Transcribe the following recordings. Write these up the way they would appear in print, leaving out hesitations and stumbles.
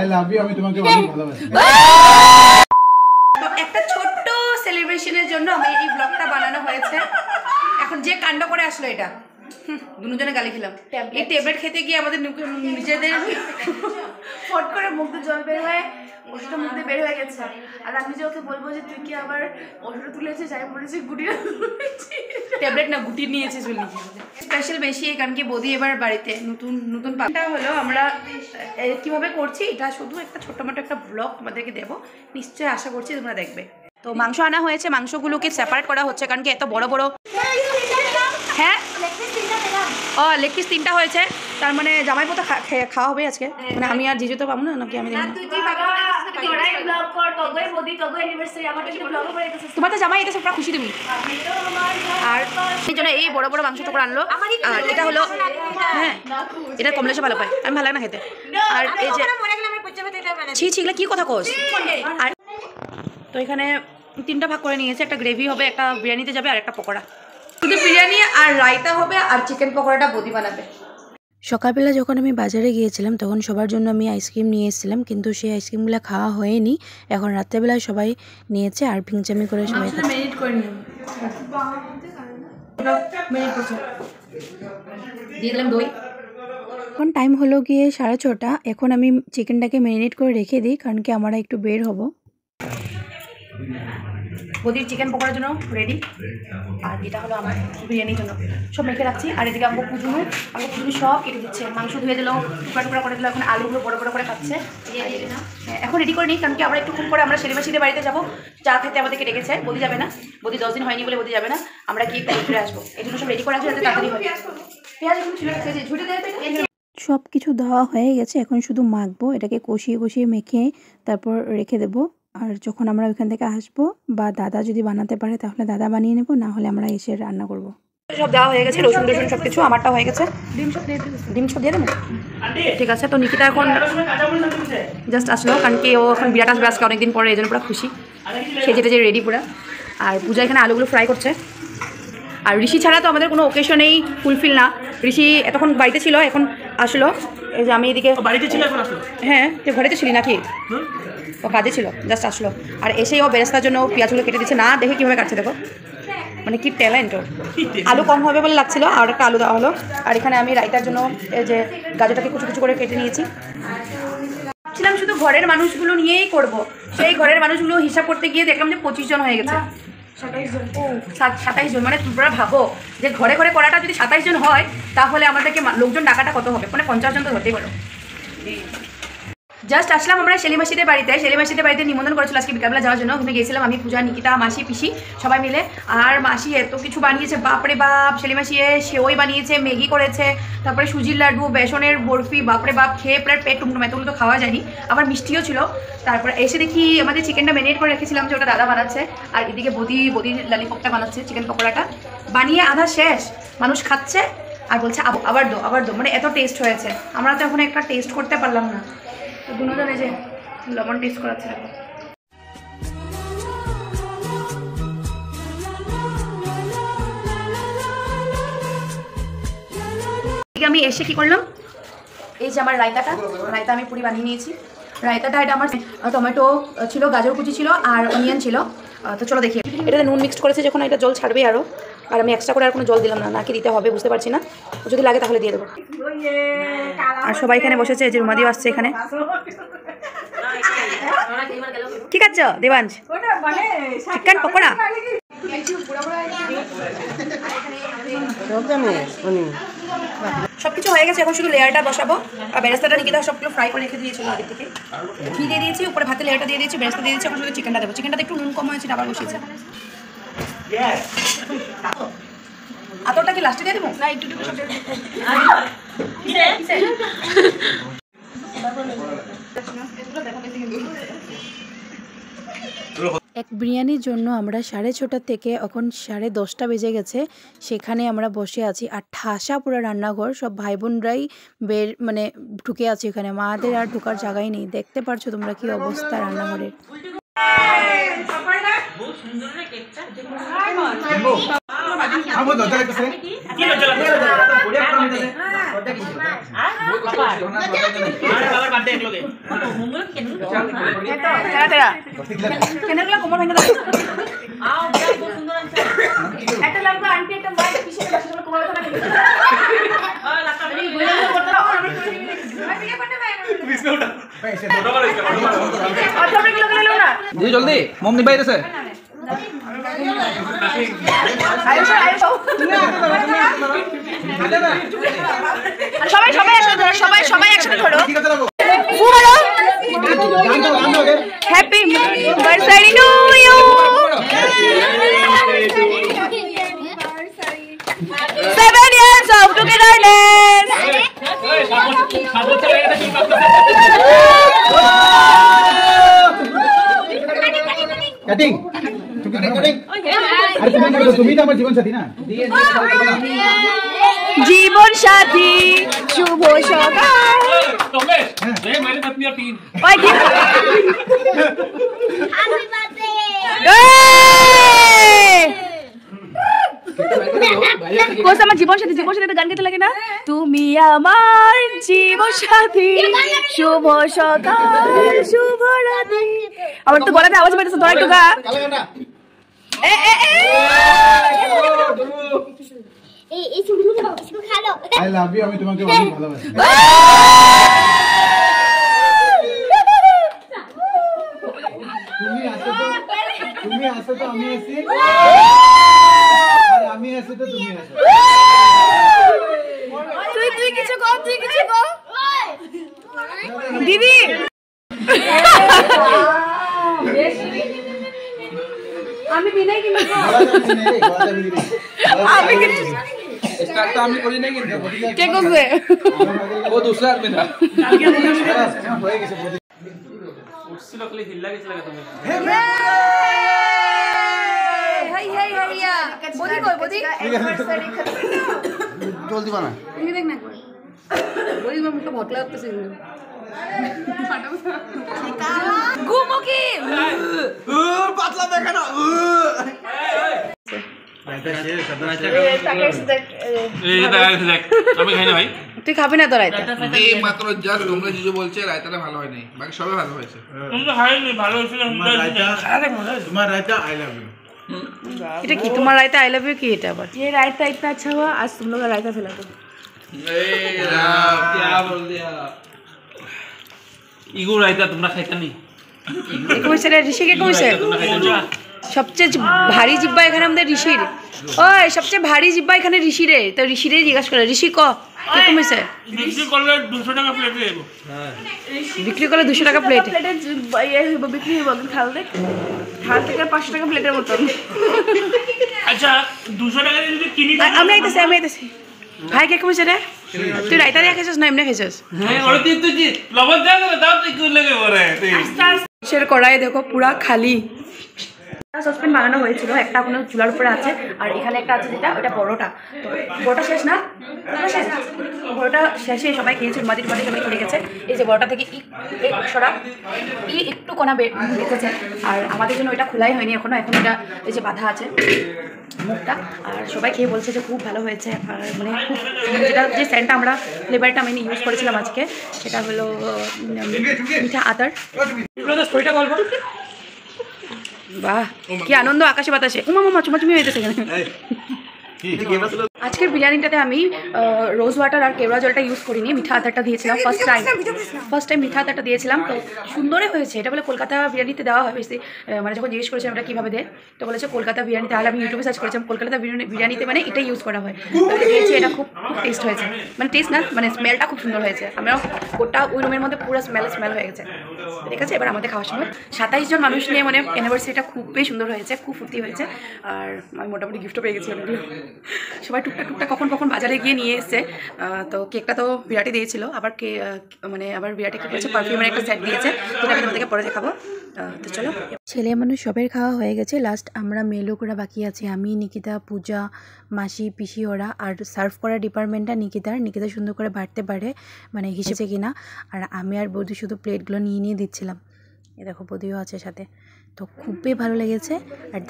I love you, আমি তোমাকে অনেক ভালোবাসি। তো একটা ছোট্ট সেলিব্রেশনের জন্য আমি এই ব্লগটা বানানো হয়েছে। এখন যে কাণ্ড করে আসলো এটা, দুজনে গালি খেলাম। এই ট্যাবলেট খেতে গিয়ে আমাদের নিজেদের ফট করে মুখ দিয়ে জল বের হয়ে ওষুধটা মুখ দিয়ে বের হয়ে গেছে। আর আমি যে ওকে বলবো যে তুই কি আবার ওষুধ তুলেছিস, আমি বলেছি গুটিটা ট্যাবলেট না গুটি নিয়েছিস বলি। স্পেশাল বেশি কারণ কি বৌদি এবার বাড়িতে নতুন নতুন পাটা হলো। আমরা কিভাবে করছি এটা শুধু একটা ছোট্ট মোটো একটা ব্লগ তোমাদেরকে দেবো, নিশ্চয়ই আশা করছি তোমরা দেখবে। তো মাংস আনা হয়েছে, মাংসগুলোকে সেপারেট করা হচ্ছে কারণ কি এত বড় বড়। হ্যাঁ ও লেগ পিস 3টা হয়েছে, তার মানে জামাই মতো খাওয়া হবে আজকে। মানে আমি আর জিজু তো পাবো না, নাকি আমি তোমার তো জামাই এটা সব খুশি তুমি। আর সেই জন্য এই বড় বড় মাংস টুকরো আনলো। আর এটা হলো, হ্যাঁ এটা কমলেশে ভালো পায়, আমি ভালো লাগে না খেতে। আর এই যে ছি ছিগুলো কি কথা কোস। আর তো এখানে 3টা ভাগ করে নিয়েছে, একটা গ্রেভি হবে, একটা বিরিয়ানিতে যাবে আর একটা পকোড়া। শুধু বিরিয়ানি আর রায়তা হবে আর চিকেন পকোড়াটা বৌদি বানাবে। সকালবেলা যখন আমি বাজারে গিয়েছিলাম তখন সবার জন্য আমি আইসক্রিম নিয়ে এসেছিলাম, কিন্তু সেই আইসক্রিমগুলো খাওয়া হয়নি। এখন রাত্রেবেলায় সবাই নিয়েছে আর ভিংচামি করে সবাই মেরিনেট করে নিলাম, দিয়ে দিলাম দই। এখন টাইম হলো গিয়ে 6:30। এখন আমি চিকেনটাকে ম্যারিনেট করে রেখে দিই কারণ কি আমরা একটু বের হব। বৌদির চিকেন পকোড়ার জন্য রেডি, আর এটা হলো আমার বিরিয়ানির জন্য সব মেখে রাখছি। আর এদিকে আমাকে পুজুনু সব কেটে দিচ্ছে, মাংস ধুয়ে দিল, টুকরা টুকরা করে দিল। এখন আলুগুলো বড় বড় করে খাচ্ছে। এখন রেডি করে নিই কারণ কি আমরা একটুক্ষণ করে আমরা সেলিব্রেশনের বাড়িতে যাবো, চা খেতে আমাদেরকে ডেকেছে। বৌদি যাবে না, বৌদি 10 দিন হয়নি বলে বৌদি যাবে না, আমরা কি একটু ঘুরে আসবো। এই জন্য সব রেডি করে আসবো যাতে তাড়াতাড়ি হয়। পেঁয়াজ এখন ছিল ঝুটে দেয়, সব কিছু দেওয়া হয়ে গেছে, এখন শুধু মাখবো। এটাকে কষিয়ে কষিয়ে মেখে তারপর রেখে দেবো। আর যখন আমরা ওইখান থেকে আসবো বা দাদা যদি বানাতে পারে তাহলে দাদা বানিয়ে নেবো, না হলে আমরা এসে রান্না করব। সব দেওয়া হয়ে গেছে, রসুন টসুন সব কিছু আমারটা হয়ে গেছে। ডিম সব দিয়ে দেবো, ঠিক আছে। তো নিকিতা এখন জাস্ট আসলো কারণ কি ও এখন বিরাট আসবে আজকে অনেকদিন পরে, এই জন্য পুরো খুশি। সে যেটা যে রেডি পুরা। আর পূজা এখানে আলুগুলো ফ্রাই করছে। আর ঋষি ছাড়া তো আমাদের কোনো ওকেশনেই ফুলফিল না। ঋষি এতক্ষণ বাড়িতে ছিল, এখন আসলো। এই যে আমি এদিকে বাড়িতে ছিল, এখন আসলো। হ্যাঁ তুই ঘরেতে ছিলি নাকি? ও কাজে ছিল, জাস্ট আসলো। আর এসেই ও বেরেস্তার জন্য পেঁয়াজগুলো কেটে দিচ্ছে, না দেখে কীভাবে কাটছে দেখো, মানে কি ট্যালেন্ট ওর। আলু কম হবে বলে লাগছিল, আর একটা আলু দেওয়া হলো। আর এখানে আমি রায়তার জন্য এই যে গাজরটাকে কুচু কুচু করে কেটে নিয়েছি। ছিলাম শুধু ঘরের মানুষগুলো নিয়েই করব, সেই ঘরের মানুষগুলো হিসাব করতে গিয়ে দেখলাম যে 25 জন হয়ে গেছে। 27 জন, মানে তোমরা ভাবো যে ঘরে ঘরে করাটা যদি 27 জন হয় তাহলে আমাদেরকে লোকজন ডাকাটা কত হবে, মানে 50 জন তো ধরতেই পারো। জাস্ট আসলাম আমরা সেলিমাসিদের বাড়িতে। সেলিমাসিদের বাড়িতে নিমন্ত্রণ করেছিল আজকে বিকালবেলা যাওয়ার জন্য। ওখানে গিয়েছিলাম আমি, পূজা, নিকিতা, মাসি, পিসি সবাই মিলে। আর মাসি এত কিছু বানিয়েছে, বাপরে বাপ। সেলিমাসি সেওই বানিয়েছে, ম্যাগি করেছে, তারপরে সুজির লাড্ডু, বেসনের বরফি, বাপরে বাপ। খেয়ে প্রায় পেট টুমটুম, এতগুলো তো খাওয়া যায়নি। আবার মিষ্টিও ছিল। তারপরে এসে দেখি আমাদের চিকেনটা ম্যারিনেট করে রেখেছিলাম যে ওটা দাদা বানাচ্ছে। আর এদিকে বদির লালিপপটা বানাচ্ছে, চিকেন পকোড়াটা বানিয়ে আধা শেষ, মানুষ খাচ্ছে আর বলছে আবার দো, মানে এত টেস্ট হয়েছে। আমরা তো এখন একটা টেস্ট করতে পারলাম না। দুজন এই যে লবণ টেস্ট করাচ্ছে। আমি এসে কি করলাম, এই যে আমার রায়তা আমি পুরি বানিয়ে নিয়েছি। রায়তাটা এটা আমার টমেটো ছিল, গাজর কুচি ছিল আর অনিয়ন ছিল। তো চলো দেখি, এটাতে নুন মিক্সড করেছে যখন এটা জল ছাড়বে আরও। আর আমি এক্সট্রা করে আর কোনো জল দিলাম না, নাকি দিতে হবে বুঝতে পারছি না, যদি লাগে তাহলে দিয়ে দেবো। আর সবাই এখানে বসেছে, যে রুমাদিও আসছে এখানে। ঠিক আছে দেবাঞ্জ, চিকেন পকোড়া সবকিছু হয়ে গেছে। এখন শুধু লেয়ারটা বসাবো। আর বেরেস্তাটা নিকিতা সবগুলো ফ্রাই করে রেখে দিয়েছিল আগে থেকে। ঘি দিয়ে দিয়েছি, উপরে ভাতে লেয়ারটা দিয়ে দিয়েছি, বেরেস্তা দিয়ে দিয়েছি। এখন শুধু চিকেনটা দেবো। চিকেনটাতে একটু নুন কম হয়েছে, আবার বসিয়েছে। আতরটা কি লাস্টে দিয়ে দেবো না একটু এক বিরিয়ানির জন্য আমরা 6:30 থেকে এখন 10:30 বেজে গেছে, সেখানে আমরা বসে আছি। আর ঠাসা পুরো রান্নাঘর, সব ভাই বোনরাই মানে ঢুকে আছে এখানে, মাদের আর ঢোকার জায়গাই নেই। দেখতে পারছো তোমরা কি অবস্থা রান্নাঘরের। আমার দরজা লাগতেছে কি লজ্জা লাগছে বড়িয়া করে নিতেছে দরজা কি আর বাবার বার্থডে একলগে মঙ্গল কেন কেনেগুলো কোমর ভেঙে দাও আও বহুত সুন্দর আছে একটা লাগবে আন্টি একটা মা পিছে বসে কোমর ধরে নাকি লাগতা এই গোলা করতে দাও আমি কি করতে পারি আচ্ছা আমরা কি লাগলো না জি জলদি মম নিবাই দেছে আয়ুষ আয়ুষ সবাই সবাই একসাথে ধরো সবাই সবাই একসাথে ধরো ঠিক আছে লাগো ফু মারো গান দাও happy birthday to you 7 years of togetherness cutting তুমি কাটিং আরে তুমি তো আমার জীবন সাথী না জীবন সাথী শুভ সকাল ওই কি কোস আমার জীবন সাথী তো গান গাইতে লাগে না তুমি আমার জীবন সাথী শুভ সকাল শুভ রাত্রি আমার তো গলাতে আওয়াজ বেরোচ্ছে তোরা একটু গা এই ছবিগুলো খালো আই লাভ ইউ আমি তোমাকে অনেক ভালোবাসি তুমি আসো তো আমি আসি আর আমি আসি তো তুমি আসো তুই কিছু কর দিদি আমি বিনাই কিন্তু আমি কিছু স্টার্ট তো আমি করি নাই কিন্তু কে করবে ও दूसरा आदमी था হয়ে গেছে উঠছিল খালি হিল্লা গেছিল তুমি হাই ইয়া বদি কই বদি জলদি বানা তুমি দেখ না বলি মুখটা ভটলা করতেছে ঘুমো কি পাতলা দেখে না আমি খাই না ভাই তুই খাবি না তো রাইতে এই মাত্র জাস্ট তোমরা যে বলছে রায়তাটা ভালো হয় নাই বাকি সবই ভালো হয়েছে তুমি তো খাইনি ভালো হয়েছিল তোমার রায়তা আই লাভ ইউ এটা কি তোমার রায়তা আই লাভ ইউ কি এটা আবার ये रायता इतना अच्छा हुआ आज तुम लोग का रायता फैला दो क्या बोल दिया ইগো রাইতা তোমরা খাইতা নি কইছে রে ঋষিকে কইছে তোমরা খাইতা সবচেয়ে ভারী জিব্বা এখানে আমাদের ঋষির ওই সবচেয়ে ভারী জিব্বা এখানে ঋষিরে তো ঋষিরে জিজ্ঞাসা করে ঋষি ক কি কমেছে বিক্রি করলে 200 টাকা প্লেট দেব বিক্রি করলে 200 টাকা প্লেট प्लेटेर ये बिक्री हो गई खाल देख खाल থেকে 500 টাকা প্লেটের মত আচ্ছা 200 টাকা দিয়ে যদি কিনি আমি আইতেছি ভাই কে কমেছে রে তুই রাইতা দিয়ে খাইছস না এমনি খাইছস হ্যাঁ ওরে তুই তুই লবণ দাও না দাও তুই কি লাগে ওরে তুই সের কড়াই দেখো পুরা খালি সসপেন বানানো হয়েছিল একটা এখনো চুলার উপরে আছে আর এখানে একটা আছে যেটা ওটা বড়টা তো বড়টা শেষ না বড়টা শেষে সবাই খেয়েছে মাটির সবাই খেয়ে গেছে এই যে বড়টা থেকে একটু কোনা বেঁচেছে আর আমাদের জন্য ওইটা খোলাই হয়নি এখন এটা এই যে বাঁধা আছে মুখটা আর সবাই খেয়ে বলছে যে খুব ভালো হয়েছে আর মানে খুব যেটা যে সেন্টটা আমরা ফ্লেভারটা আমি ইউজ করেছিলাম আজকে সেটা হলো মিঠা আদার স্টোরিটা বলবো বাহ কি আনন্দ আকাশে বাতাসে উমা চুমাচুমি হইতেছে এখানে আজকের বিরিয়ানিটাতে আমি রোজ ওয়াটার আর কেওড়া জলটা ইউজ করিনি মিঠা আদারটা দিয়েছিলাম ফার্স্ট টাইম মিঠা আদারটা দিয়েছিলাম তো সুন্দরই হয়েছে এটা বলে কলকাতা বিরিয়ানিতে দেওয়া হয় বেশি মানে যখন জিজ্ঞেস করেছিলাম এটা কীভাবে দেয় তো বলেছে কলকাতা বিরিয়ানি তাহলে আমি ইউটিউবে সার্চ করেছিলাম কলকাতা বিরিয়ানিতে মানে এটাই ইউজ করা হয় তো দিয়েছি এটা খুব টেস্ট হয়েছে মানে টেস্ট না মানে স্মেলটা খুব সুন্দর হয়েছে আমরা গোটা ওই রুমের মধ্যে পুরো স্মেল হয়ে গেছে ঠিক আছে এবার আমাদের খাওয়ার সময় 27 জন মানুষ নিয়ে মানে অ্যানিভার্সারিটা খুবই সুন্দর হয়েছে খুব ফুর্তি হয়েছে আর আমি মোটামুটি গিফটও পেয়ে গেছি অনেকগুলো সবাই টুকটাক কখন বাজারে গিয়ে নিয়ে এসছে তো কেকটা তো বিরাটই দিয়েছিল আবার মানে আবার বিরাটে কি করেছে পারফিউমের একটা সেট দিয়েছে যেটা আমি তোমাদেরকে পরে দেখাবো তো চলো ছেলে মানুষ সবের খাওয়া হয়ে গেছে লাস্ট আমরা মেয়ে লোকরা বাকি আছি আমি নিকিতা পূজা মাসি পিসি ওরা আর সার্ভ করা ডিপার্টমেন্টটা নিকিতা সুন্দর করে বাড়তে পারে মানে হিসেবে কিনা আর আমি আর বৌদি শুধু প্লেটগুলো নিয়ে দিচ্ছিলাম এ দেখো বদিও আছে সাথে। তো খুবই ভালো লেগেছে। আর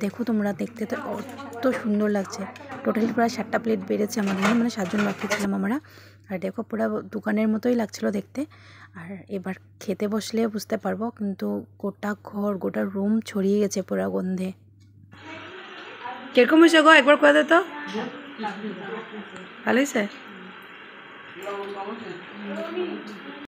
দেখো তোমরা, দেখতে তো অত সুন্দর লাগছে। টোটালি প্রায় 7টা প্লেট বেড়েছে আমাদের, মানে 7 জন বাকি ছিলাম আমরা। আর দেখো পুরো দোকানের মতোই লাগছিলো দেখতে। আর এবার খেতে বসলে বুঝতে পারবো, কিন্তু গোটা ঘর গোটা রুম ছড়িয়ে গেছে পুরো গন্ধে। কিরকম হয়েছে গো, একবার করে দে তো। ভালো হয়েছে।